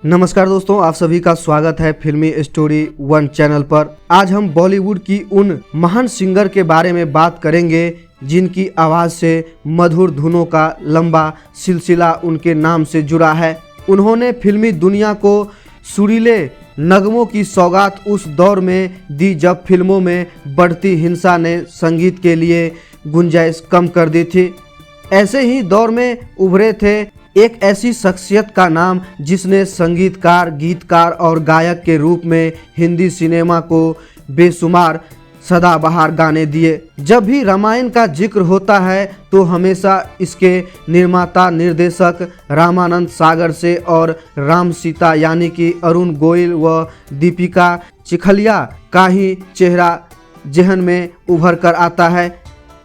नमस्कार दोस्तों, आप सभी का स्वागत है फिल्मी स्टोरी वन चैनल पर। आज हम बॉलीवुड की उन महान सिंगर के बारे में बात करेंगे जिनकी आवाज़ से मधुर धुनों का लंबा सिलसिला उनके नाम से जुड़ा है। उन्होंने फिल्मी दुनिया को सुरीले नगमों की सौगात उस दौर में दी जब फिल्मों में बढ़ती हिंसा ने संगीत के लिए गुंजाइश कम कर दी थी। ऐसे ही दौर में उभरे थे एक ऐसी शख्सियत का नाम जिसने संगीतकार, गीतकार और गायक के रूप में हिंदी सिनेमा को बेशुमार सदाबहार गाने दिए। जब भी रामायण का जिक्र होता है तो हमेशा इसके निर्माता निर्देशक रामानंद सागर से और राम सीता यानी कि अरुण गोयल व दीपिका चिखलिया का ही चेहरा जहन में उभर कर आता है।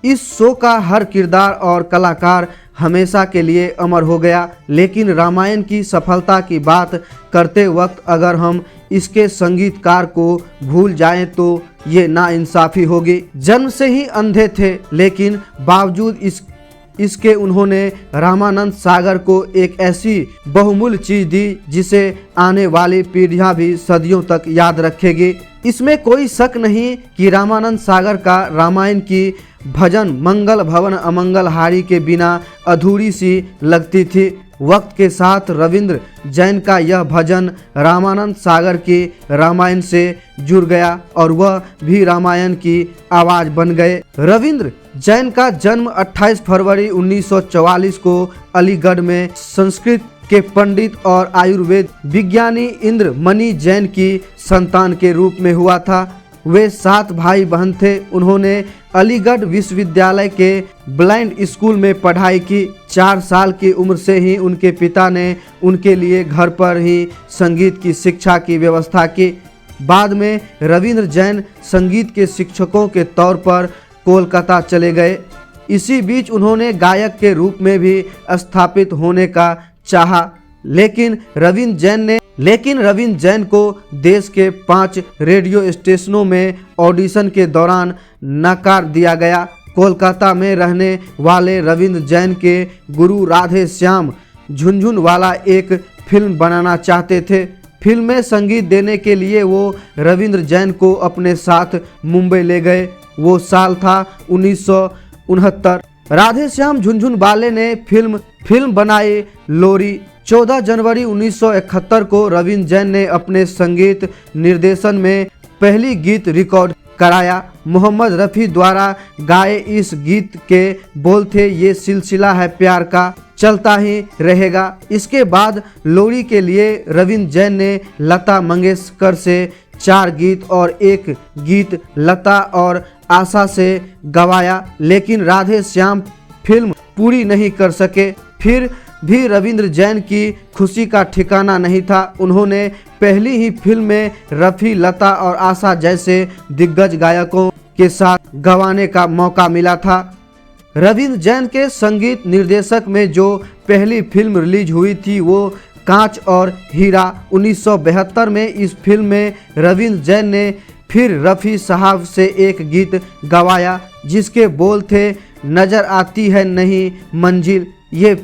इस शो का हर किरदार और कलाकार हमेशा के लिए अमर हो गया, लेकिन रामायण की सफलता की बात करते वक्त अगर हम इसके संगीतकार को भूल जाएं तो ये नाइंसाफ़ी होगी। जन्म से ही अंधे थे, लेकिन बावजूद इसके उन्होंने रामानंद सागर को एक ऐसी बहुमूल्य चीज़ दी जिसे आने वाली पीढ़ियां भी सदियों तक याद रखेगी। इसमें कोई शक नहीं कि रामानंद सागर का रामायण की भजन मंगल भवन अमंगल हारी के बिना अधूरी सी लगती थी। वक्त के साथ रविंद्र जैन का यह भजन रामानंद सागर की रामायण से जुड़ गया और वह भी रामायण की आवाज़ बन गए। रविंद्र जैन का जन्म 28 फरवरी 1944 को अलीगढ़ में संस्कृत के पंडित और आयुर्वेद विज्ञानी इंद्रमणि जैन की संतान के रूप में हुआ था। वे 7 भाई बहन थे। उन्होंने अलीगढ़ विश्वविद्यालय के ब्लाइंड स्कूल में पढ़ाई की। 4 साल की उम्र से ही उनके पिता ने उनके लिए घर पर ही संगीत की शिक्षा की व्यवस्था की। बाद में रविंद्र जैन संगीत के शिक्षकों के तौर पर कोलकाता चले गए। इसी बीच उन्होंने गायक के रूप में भी स्थापित होने का चाहा, लेकिन रविंद्र जैन को देश के 5 रेडियो स्टेशनों में ऑडिशन के दौरान नकार दिया गया। कोलकाता में रहने वाले रविंद्र जैन के गुरु राधे श्याम झुनझुनवाला एक फिल्म बनाना चाहते थे। फिल्म में संगीत देने के लिए वो रविंद्र जैन को अपने साथ मुंबई ले गए। वो साल था 1969। राधे श्याम झुनझुनवाले ने फिल्म बनाई लोरी। 14 जनवरी 1971 को रविंद्र जैन ने अपने संगीत निर्देशन में पहली गीत रिकॉर्ड कराया। मोहम्मद रफ़ी द्वारा गाए इस गीत के बोल थे, ये सिलसिला है प्यार का चलता ही रहेगा। इसके बाद लोरी के लिए रविंद्र जैन ने लता मंगेशकर से 4 गीत और 1 गीत लता और आशा से गवाया, लेकिन राधे श्याम फिल्म पूरी नहीं कर सके। फिर भी रविंद्र जैन की खुशी का ठिकाना नहीं था। उन्होंने पहली ही फिल्म में रफ़ी, लता और आशा जैसे दिग्गज गायकों के साथ गवाने का मौका मिला था। रविंद्र जैन के संगीत निर्देशक में जो पहली फिल्म रिलीज हुई थी वो कांच और हीरा। 1972 में इस फिल्म में रविंद्र जैन ने फिर रफ़ी साहब से एक गीत गवाया जिसके बोल थे, नज़र आती है नहीं मंजिल। ये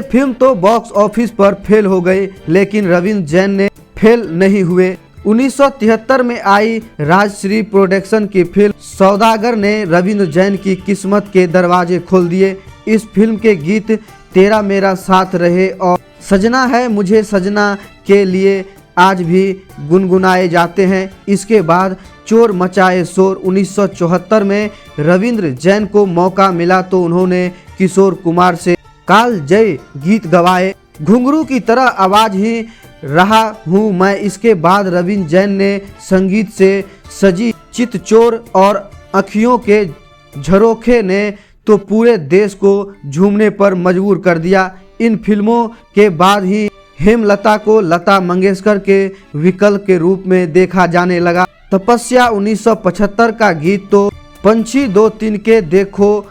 फिल्म तो बॉक्स ऑफिस पर फेल हो गई, लेकिन रविंद्र जैन ने फेल नहीं हुए। 1973 में आई राजश्री प्रोडक्शन की फिल्म सौदागर ने रविंद्र जैन की किस्मत के दरवाजे खोल दिए। इस फिल्म के गीत तेरा मेरा साथ रहे और सजना है मुझे सजना के लिए आज भी गुनगुनाए जाते हैं। इसके बाद चोर मचाए शोर 1974 में रविंद्र जैन को मौका मिला तो उन्होंने किशोर कुमार से काल जय गीत गवाए। घुंघरू की तरह आवाज ही रहा हूँ मैं। इसके बाद रविंद्र जैन ने संगीत से सजी चितचोर और अखियों के झरोखे ने तो पूरे देश को झूमने पर मजबूर कर दिया। इन फिल्मों के बाद ही हेमलता को लता मंगेशकर के विकल्प के रूप में देखा जाने लगा। तपस्या 1975 का गीत तो पंछी 2 तिनके देखो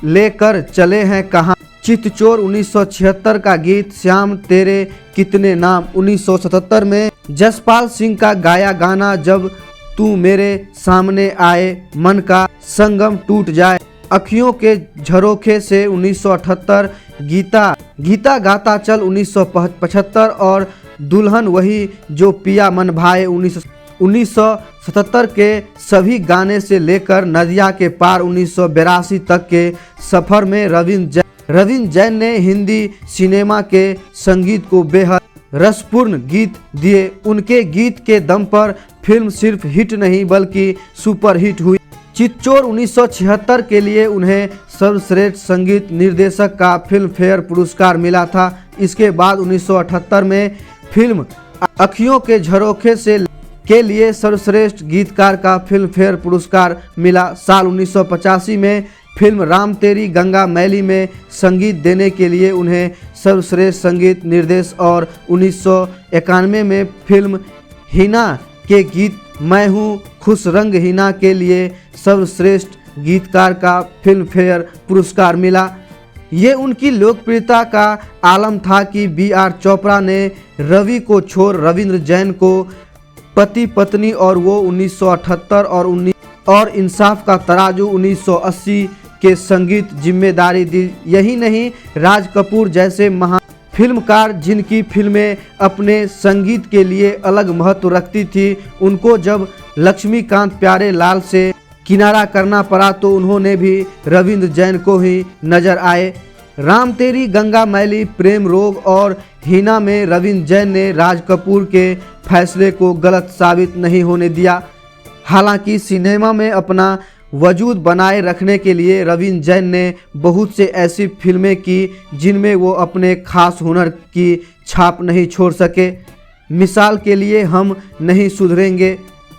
लेकर चले हैं कहाँ। चितचोर 1976 का गीत श्याम तेरे कितने नाम। 1977 में जसपाल सिंह का गाया गाना जब तू मेरे सामने आए मन का संगम टूट जाए। अखियों के झरोखे से 1978, गीता गाता चल 1975 और दुल्हन वही जो पिया मन भाए 1977 के सभी गाने से लेकर नदिया के पार 1982 तक के सफ़र में रवींद्र जैन ने हिंदी सिनेमा के संगीत को बेहद रसपूर्ण गीत दिए। उनके गीत के दम पर फिल्म सिर्फ हिट नहीं बल्कि सुपर हिट हुई। चितचोर 1976 के लिए उन्हें सर्वश्रेष्ठ संगीत निर्देशक का फिल्म फेयर पुरस्कार मिला था। इसके बाद 1978 में फिल्म अखियों के झरोखे से के लिए सर्वश्रेष्ठ गीतकार का फिल्म फेयर पुरस्कार मिला। साल 1985 में फिल्म राम तेरी गंगा मैली में संगीत देने के लिए उन्हें सर्वश्रेष्ठ संगीत निर्देश और 1991 में फिल्म हिना के गीत मैं हूँ खुश रंग हिना के लिए सर्वश्रेष्ठ गीतकार का फिल्म फेयर पुरस्कार मिला। ये उनकी लोकप्रियता का आलम था कि B.R. चोपड़ा ने रवि को छोड़ रविंद्र जैन को पति पत्नी और वो 1978 और इंसाफ का तराजू 1980 के संगीत जिम्मेदारी दी। यही नहीं, राज कपूर जैसे महान फिल्मकार जिनकी फिल्में अपने संगीत के लिए अलग महत्व रखती थी, उनको जब लक्ष्मीकांत प्यारे लाल से किनारा करना पड़ा तो उन्होंने भी रविंद्र जैन को ही नजर आए। राम तेरी गंगा मैली, प्रेम रोग और हिना में रविंद्र जैन ने राज कपूर के फैसले को गलत साबित नहीं होने दिया। हालांकि सिनेमा में अपना वजूद बनाए रखने के लिए रविंद्र जैन ने बहुत से ऐसी फिल्में की जिनमें वो अपने खास हुनर की छाप नहीं छोड़ सके। मिसाल के लिए हम नहीं सुधरेंगे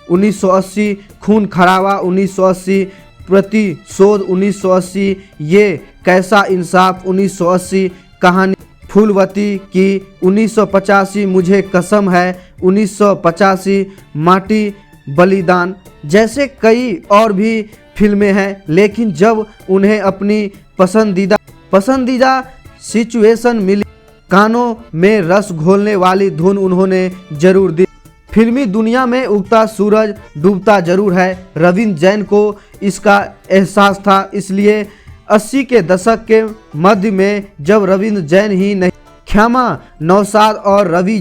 1980, खून खराबा 1980, प्रतिशोध 1980, ये कैसा इंसाफ 1980, कहानी फूलवती की 1985, मुझे कसम है 1985, माटी बलिदान जैसे कई और भी फिल्में हैं। लेकिन जब उन्हें अपनी पसंदीदा सिचुएशन मिली, कानों में रस घोलने वाली धुन उन्होंने जरूर दी। फिल्मी दुनिया में उगता सूरज डूबता जरूर है, रविंद्र जैन को इसका एहसास था। इसलिए 80 के दशक के मध्य में जब रविंद्र जैन ही नहीं, ख्यामा नौशाद और रवि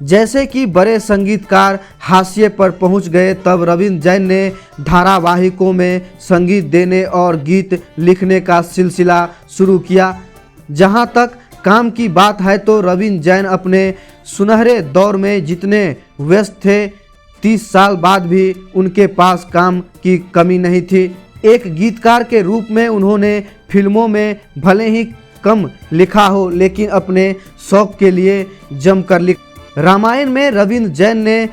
जैसे कि बड़े संगीतकार हाशिए पर पहुंच गए, तब रविंद्र जैन ने धारावाहिकों में संगीत देने और गीत लिखने का सिलसिला शुरू किया। जहां तक काम की बात है तो रविंद्र जैन अपने सुनहरे दौर में जितने व्यस्त थे, 30 साल बाद भी उनके पास काम की कमी नहीं थी। एक गीतकार के रूप में उन्होंने फिल्मों में भले ही कम लिखा हो, लेकिन अपने शौक के लिए जमकर लिखा। रामायण में रविंद्र जैन ने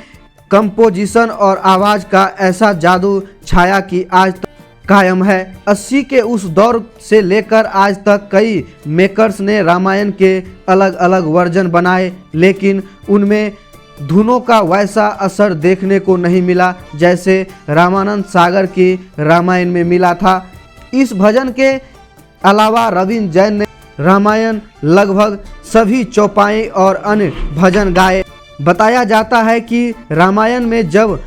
कंपोजिशन और आवाज़ का ऐसा जादू छाया कि आज तक कायम है। 80 के उस दौर से लेकर आज तक कई मेकर्स ने रामायण के अलग अलग वर्जन बनाए, लेकिन उनमें धुनों का वैसा असर देखने को नहीं मिला जैसे रामानंद सागर की रामायण में मिला था। इस भजन के अलावा रविंद्र जैन ने रामायण लगभग सभी चौपाई और अन्य भजन गाए। बताया जाता है कि रामायण में जब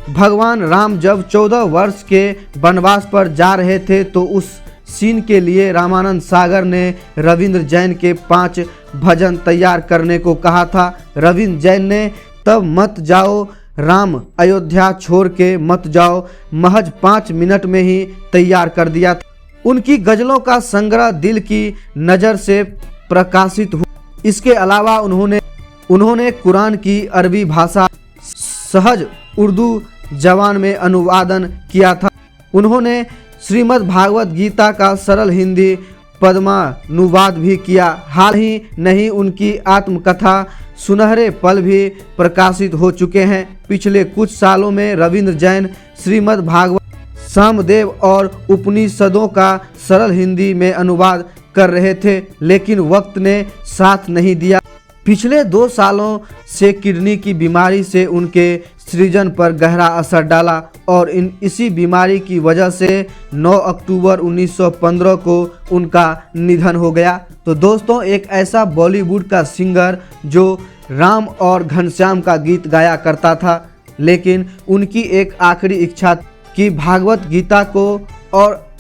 भगवान राम जब 14 वर्ष के वनवास पर जा रहे थे तो उस सीन के लिए रामानंद सागर ने रविंद्र जैन के 5 भजन तैयार करने को कहा था। रविंद्र जैन ने तब मत जाओ राम अयोध्या छोड़ के मत जाओ महज 5 मिनट में ही तैयार कर दिया था। उनकी गजलों का संग्रह दिल की नज़र से प्रकाशित हुआ। इसके अलावा उन्होंने कुरान की अरबी भाषा सहज उर्दू जबान में अनुवादन किया था। उन्होंने श्रीमद् भागवत गीता का सरल हिंदी पद्मानुवाद भी किया। हाल ही नहीं उनकी आत्मकथा सुनहरे पल भी प्रकाशित हो चुके हैं। पिछले कुछ सालों में रविंद्र जैन श्रीमद् भागवत, सामदेव और उपनिषदों का सरल हिंदी में अनुवाद कर रहे थे, लेकिन वक्त ने साथ नहीं दिया। पिछले 2 सालों से किडनी की बीमारी से उनके सृजन पर गहरा असर डाला और इसी बीमारी की वजह से 9 अक्टूबर 1915 को उनका निधन हो गया। तो दोस्तों, एक ऐसा बॉलीवुड का सिंगर जो राम और घनश्याम का गीत गाया करता था, लेकिन उनकी एक आखिरी इच्छा कि भागवत गीता को और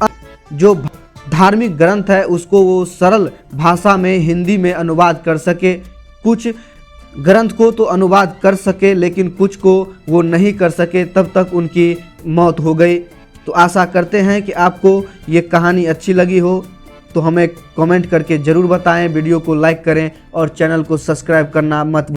जो धार्मिक ग्रंथ है उसको वो सरल भाषा में हिंदी में अनुवाद कर सके। कुछ ग्रंथ को तो अनुवाद कर सके, लेकिन कुछ को वो नहीं कर सके, तब तक उनकी मौत हो गई। तो आशा करते हैं कि आपको ये कहानी अच्छी लगी हो, तो हमें कमेंट करके ज़रूर बताएं। वीडियो को लाइक करें और चैनल को सब्सक्राइब करना मत